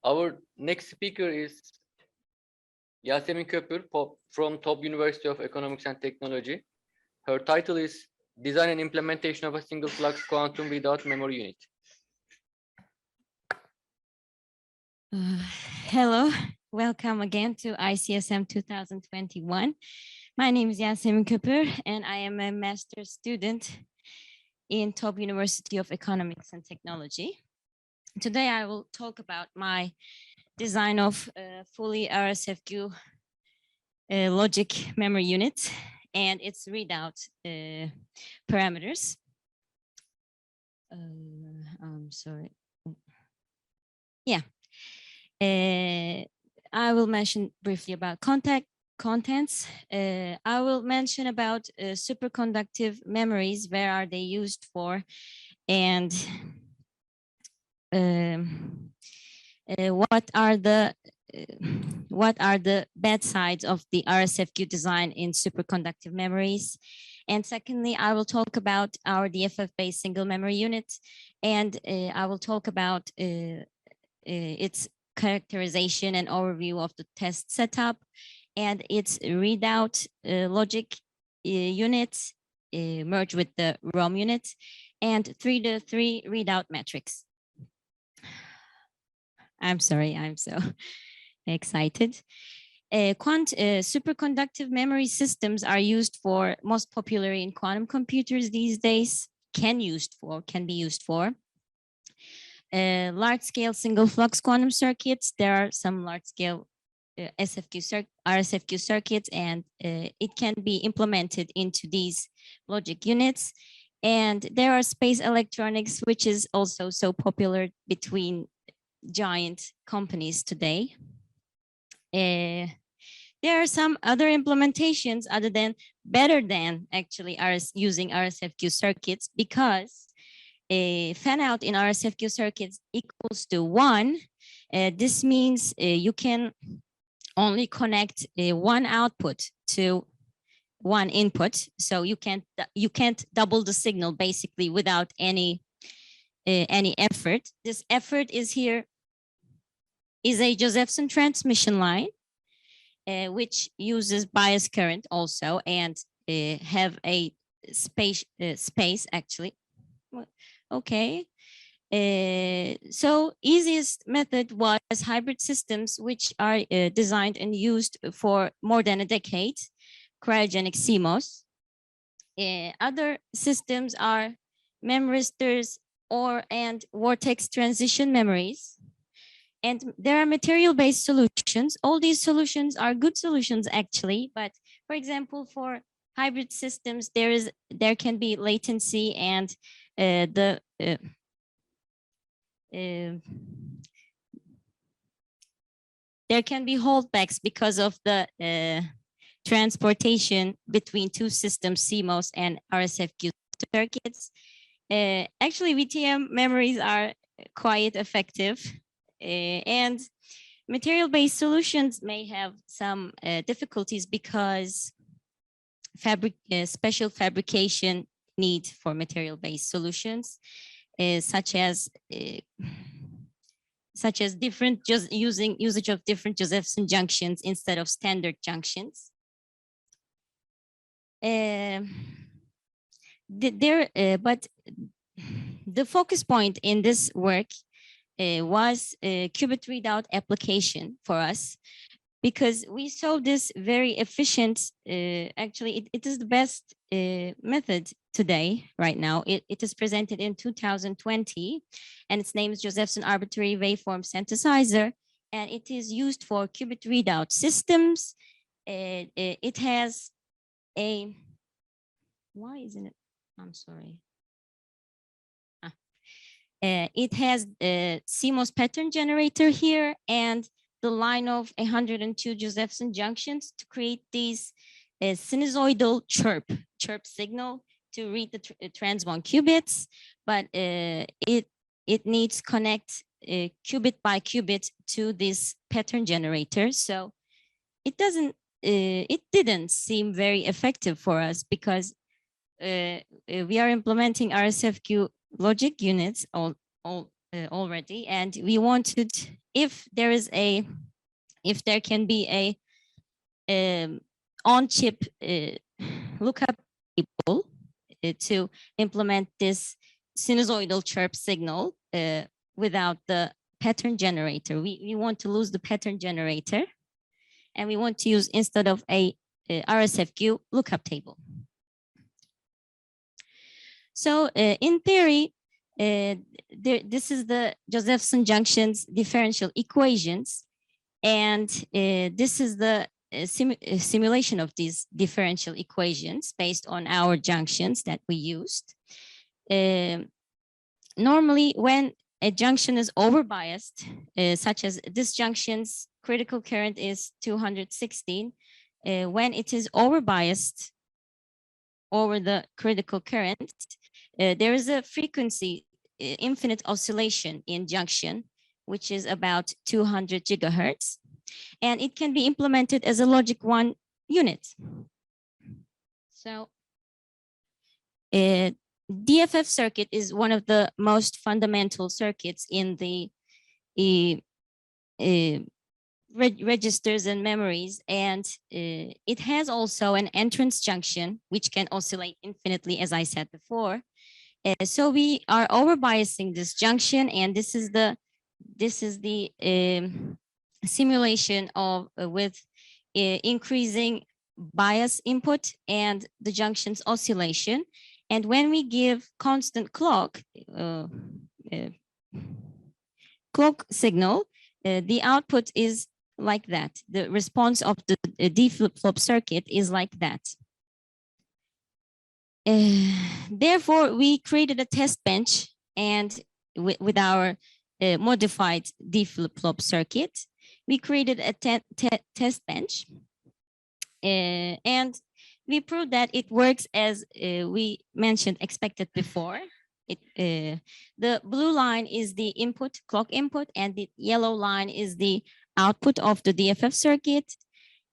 Our next speaker is Yasemin Ko from Top University of Economics and Technology. Her title is Design and Implementation of a Single Flux Quantum Without Memory Unit. Hello, welcome again to ICSM 2021. My name is Yasemin Ko and I am a master's student in Top University of Economics and Technology. Today I will talk about my design of fully RSFQ logic memory unit and its readout parameters. I'm sorry. Yeah. I will mention briefly about contents. I will mention about superconductive memories, where are they used for, and what are the bad sides of the RSFQ design in superconductive memories. And secondly, I will talk about our DFF-based single memory unit, and I will talk about its characterization and overview of the test setup and its readout logic unit merged with the ROM unit, and 3-to-3 readout metrics. I'm sorry, I'm so excited. Superconductive memory systems are used for, most popularly in quantum computers these days, can be used for large-scale single-flux quantum circuits. There are some large-scale RSFQ circuits, and it can be implemented into these logic units. And there are space electronics, which is also so popular between giant companies today. There are some other implementations better than actually using RSFQ circuits, because a fan out in RSFQ circuits equals to 1. This means you can only connect one output to one input, so you can't double the signal basically without any effort. This effort is a Josephson transmission line, which uses bias current also, and have a space actually. Okay, so easiest method was hybrid systems, which are designed and used for more than a decade, cryogenic CMOS. Other systems are memristors and vortex transition memories. And there are material-based solutions. All these solutions are good solutions actually, but for example, for hybrid systems, there can be latency, and there can be holdbacks because of the transportation between two systems, CMOS and RSFQ circuits. Actually, VTM memories are quite effective, and material-based solutions may have some difficulties because special fabrication need for material-based solutions, such as usage of different Josephson junctions instead of standard junctions. But the focus point in this work was a qubit readout application for us, because we saw this very efficient. Actually, it is the best method today, right now. It is presented in 2020, and its name is Josephson Arbitrary Waveform Synthesizer, and it is used for qubit readout systems. It has a, why isn't it? I'm sorry. It has a CMOS pattern generator here, and the line of 102 Josephson junctions to create these sinusoidal chirp signal to read the trans1 qubits, but it needs connect qubit by qubit to this pattern generator. So it didn't seem very effective for us, because we are implementing RSFQ logic units, already, and we wanted, if there can be a on-chip lookup table to implement this sinusoidal chirp signal without the pattern generator. We want to lose the pattern generator, and we want to use, instead of a RSFQ, lookup table. So in theory, this is the Josephson junctions differential equations, and this is the simulation of these differential equations based on our junctions that we used. Normally, when a junction is overbiased, such as this junction's critical current is 216, when it is overbiased over the critical current, there is a frequency infinite oscillation in junction, which is about 200 gigahertz, and it can be implemented as a logic 1 unit. So DFF circuit is one of the most fundamental circuits in the registers and memories, and it has also an entrance junction which can oscillate infinitely, as I said before. So we are overbiasing this junction, and this is the simulation of with increasing bias input and the junction's oscillation. And when we give constant clock signal, the output is like that. The response of the D flip-flop circuit is like that. Therefore, we created a test bench, and with our modified D flip-flop circuit, we created a test bench, and we proved that it works as we mentioned, expected before. The blue line is the input, clock input, and the yellow line is the output of the DFF circuit.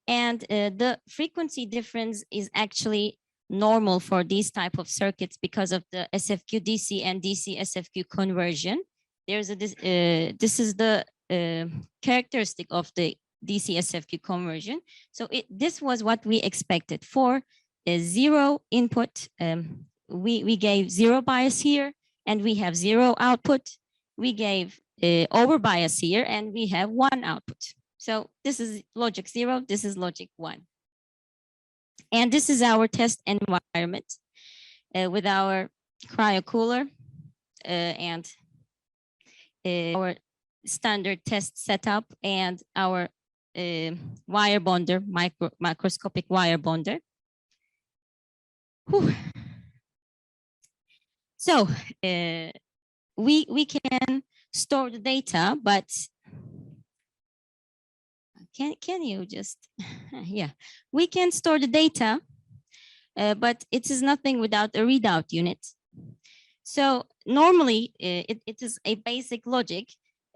And the frequency difference is actually normal for these type of circuits because of the SFQ DC and DC SFQ conversion. There's a this is the characteristic of the DC SFQ conversion. So this was what we expected for a zero input. We gave zero bias here, and we have zero output. We gave over bias here, and we have one output. So this is logic 0, this is logic 1. And this is our test environment with our cryo cooler and our standard test setup and our wire bonder, microscopic wire bonder. Whew. So we can store the data, but can you just, yeah, we can store the data, but it is nothing without a readout unit. So normally it is a basic logic.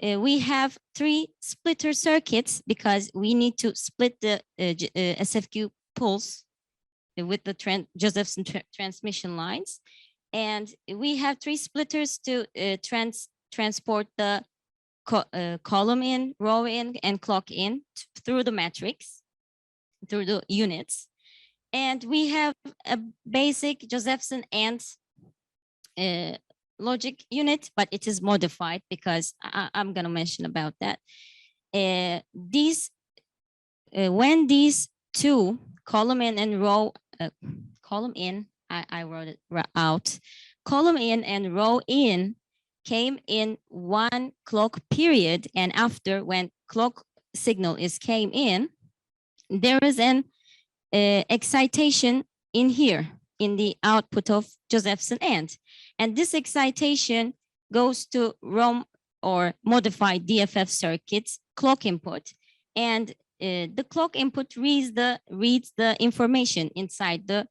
We have 3 splitter circuits because we need to split the SFQ pulse with the Josephson transmission lines. And we have 3 splitters to transport the column in, row in, and clock in through the matrix, through the units. And we have a basic Josephson and logic unit, but it is modified because I'm going to mention about that. When these 2 column in and row, column in, I wrote it out, column in and row in came in 1 clock period, and after, when clock signal came in, there is an excitation in here in the output of Josephson and this excitation goes to ROM or modified DFF circuits clock input, and the clock input reads the information inside the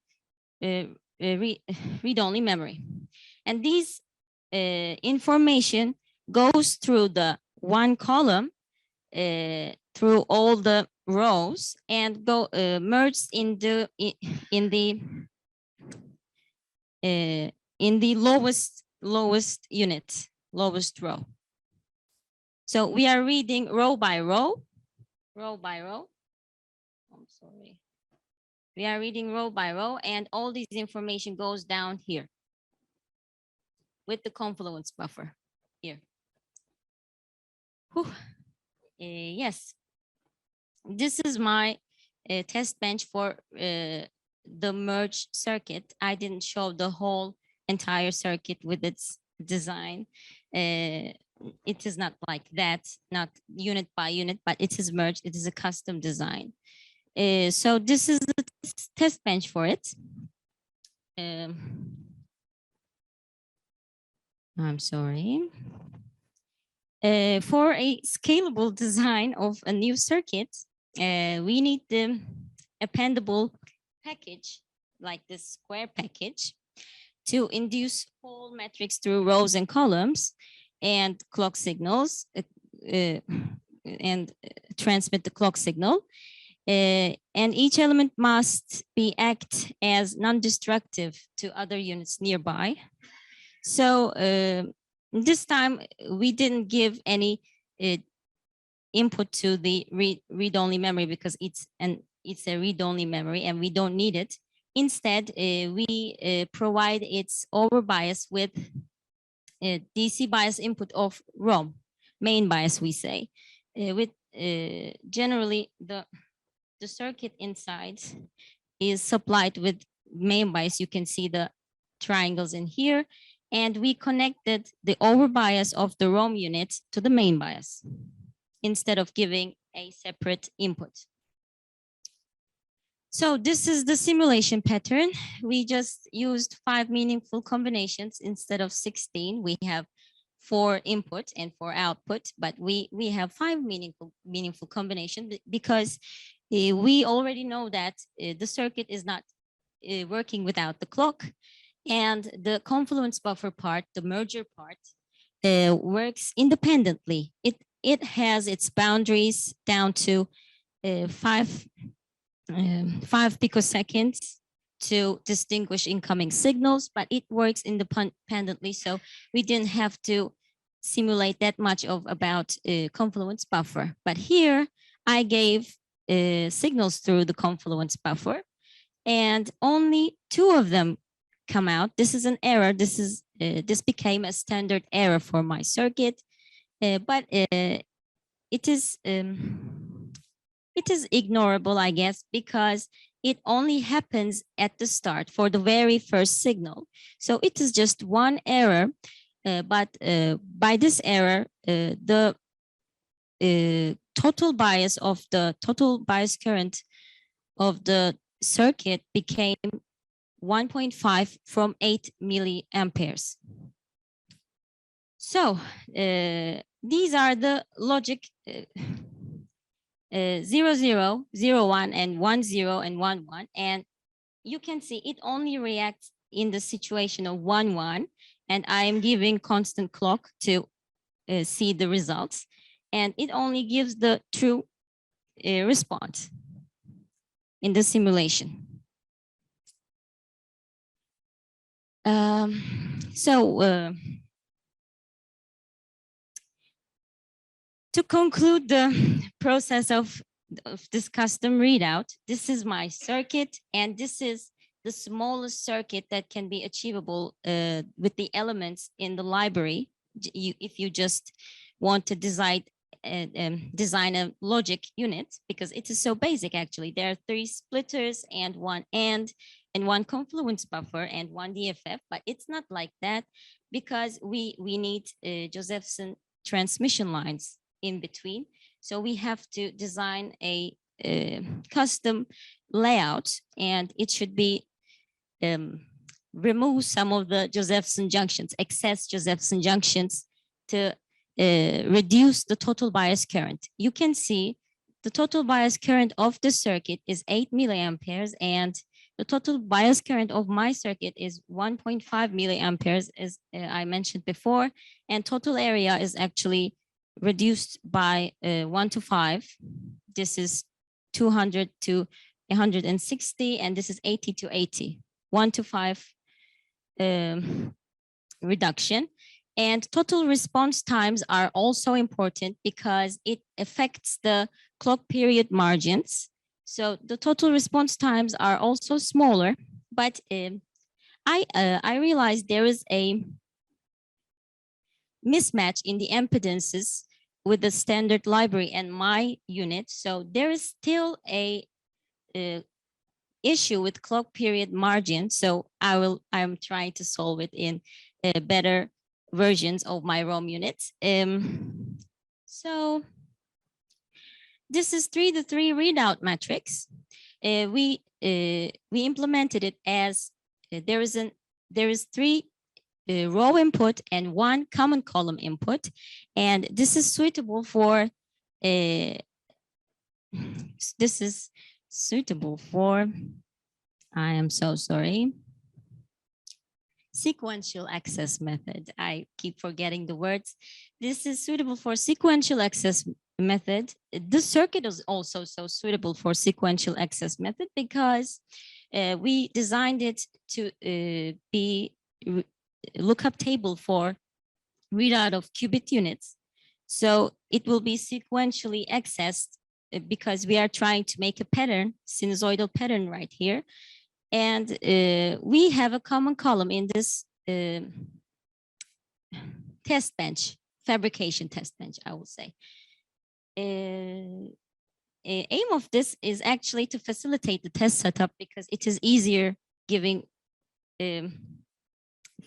read-only memory, and these information goes through the 1 column through all the rows and go merged in the lowest unit, lowest row. So we are reading row by row, row by row. I'm sorry. We are reading row by row, and all this information goes down here with the confluence buffer here. Yes, this is my test bench for the merge circuit. I didn't show the whole entire circuit with its design. It is not like that, not unit by unit, but it is merged. It is a custom design. So this is the test bench for it. I'm sorry. For a scalable design of a new circuit, we need the appendable package, like the square package, to induce whole metrics through rows and columns and clock signals and transmit the clock signal. And each element must be act as non-destructive to other units nearby. So this time we didn't give any input to the read-only memory because it's a read-only memory and we don't need it. Instead, we provide its overbias with DC bias input of ROM, main bias we say. With generally the circuit inside is supplied with main bias. You can see the triangles in here. And we connected the overbias of the ROM unit to the main bias instead of giving a separate input. So this is the simulation pattern. We just used 5 meaningful combinations instead of 16. We have 4 input and 4 output, but we have 5 meaningful combinations because we already know that the circuit is not working without the clock, and the confluence buffer part, the merger part, works independently. It has its boundaries down to 5 picoseconds to distinguish incoming signals, but it works independently. So we didn't have to simulate that much of about confluence buffer. But here I gave signals through the confluence buffer, and only 2 of them come out. This is an error. This became a standard error for my circuit, but it is ignorable, I guess, because it only happens at the start for the very first signal. So it is just one error, but by this error, the total bias current of the circuit became 1.5 from 8 milliamperes. So these are the logic 0, 0, 0, 1, and 1, 0, and 1, 1. And you can see it only reacts in the situation of 1, 1. And I am giving constant clock to see the results. And it only gives the true response in the simulation. To conclude the process of this custom readout, this is my circuit, and this is the smallest circuit that can be achievable with the elements in the library. If you just want to design a logic unit, because it is so basic actually. There are 3 splitters and 1 AND and 1 confluence buffer and 1 DFF, but it's not like that because we need Josephson transmission lines in between. So we have to design a custom layout, and it should be remove some of the Josephson junctions, excess Josephson junctions, to reduce the total bias current. You can see the total bias current of the circuit is 8 milliamperes, and the total bias current of my circuit is 1.5 milliamperes, as I mentioned before, and total area is actually reduced by 1 to 5. This is 200 to 160, and this is 80 to 80. 1 to 5 reduction. And total response times are also important because it affects the clock period margins. So the total response times are also smaller, but I realized there is a mismatch in the impedances with the standard library and my unit. So there is still a issue with clock period margin. So I'm trying to solve it in better versions of my ROM units. So this is 3-to-3 readout matrix. We implemented it as there is 3 row input and 1 common column input, and this is suitable for I am so sorry, sequential access method. I keep forgetting the words. This is suitable for sequential access method. This circuit is also so suitable for sequential access method because we designed it to be lookup table for readout of qubit units. So it will be sequentially accessed because we are trying to make a pattern, sinusoidal pattern right here. And we have a common column in this test bench, fabrication test bench, I would say. Aim of this is actually to facilitate the test setup because it is easier giving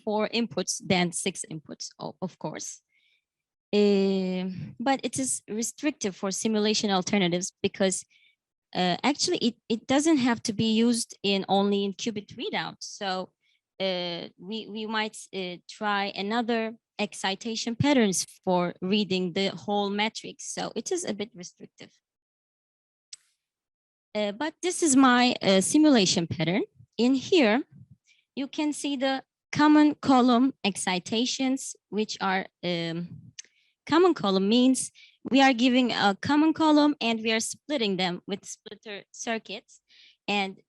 4 inputs than 6 inputs, of course. But it is restrictive for simulation alternatives because actually it doesn't have to be used in only in qubit readout. So we might try another excitation patterns for reading the whole matrix. So it is a bit restrictive. But this is my simulation pattern. In here, you can see the common column excitations, which are common column means we are giving a common column and we are splitting them with splitter circuits. And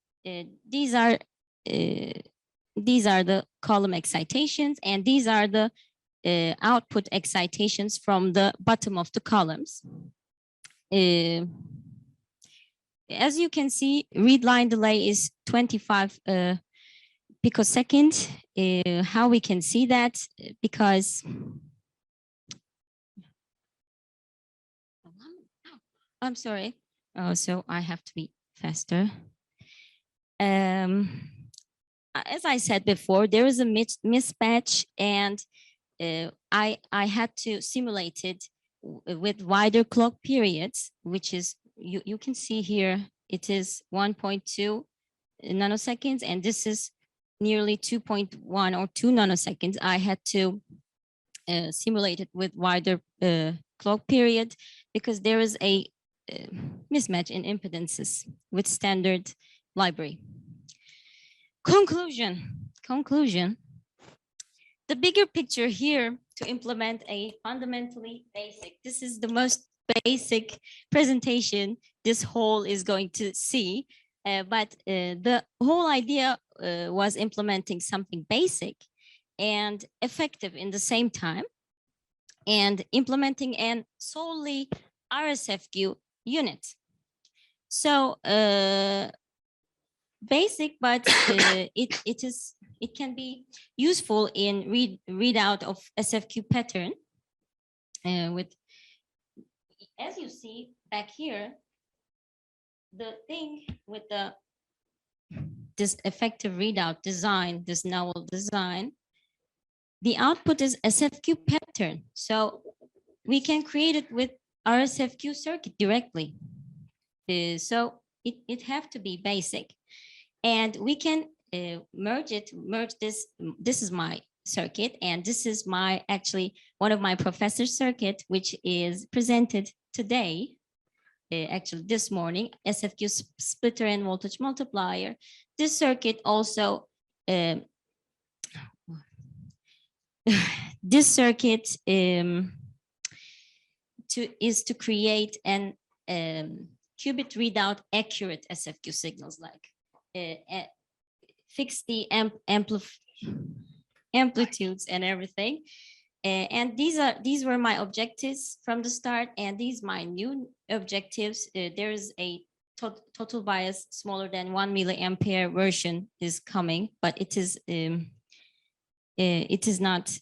these are the column excitations, and these are the output excitations from the bottom of the columns. As you can see, read line delay is 25 picosecond. How we can see that? Because I'm sorry. Oh, so I have to be faster. As I said before, there is a mismatch, and I had to simulate it with wider clock periods, which is you can see here. It is 1.2 nanoseconds, and this is nearly 2.1 or 2 nanoseconds. I had to simulate it with wider clock period because there is a mismatch in impedances with standard library. Conclusion. The bigger picture here to implement a fundamentally basic, this is the most basic presentation this whole is going to see, but the whole idea was implementing something basic and effective in the same time, and implementing an solely RSFQ unit. So basic, but it can be useful in readout of SFQ pattern. With, as you see back here, the thing with this effective readout design, this novel design, the output is SFQ pattern. So we can create it with RSFQ circuit directly. So it have to be basic. And we can merge this. This is my circuit, and this is my actually one of my professor's circuit, which is presented today, actually this morning, SFQ splitter and voltage multiplier. This circuit also, this circuit is to create an qubit readout accurate SFQ signals, like fix the amplitudes and everything. And these were my objectives from the start, and these my new objectives. There is a total bias smaller than 1 milliampere version is coming, but it is not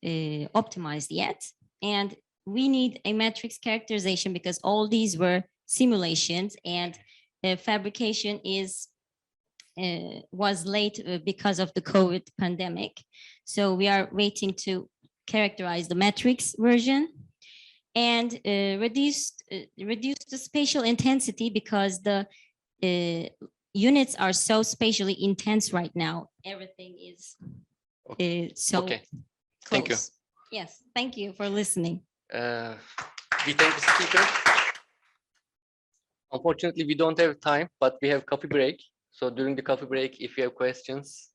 optimized yet. And we need a matrix characterization because all these were simulations, and fabrication was late because of the COVID pandemic. So we are waiting to characterize the matrix version, and reduce the spatial intensity because the units are so spatially intense right now. Everything is so Okay. close. Thank you. Yes, thank you for listening. We thank the speaker. Unfortunately, we don't have time, but we have coffee break. So during the coffee break, if you have questions,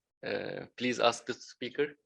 please ask the speaker.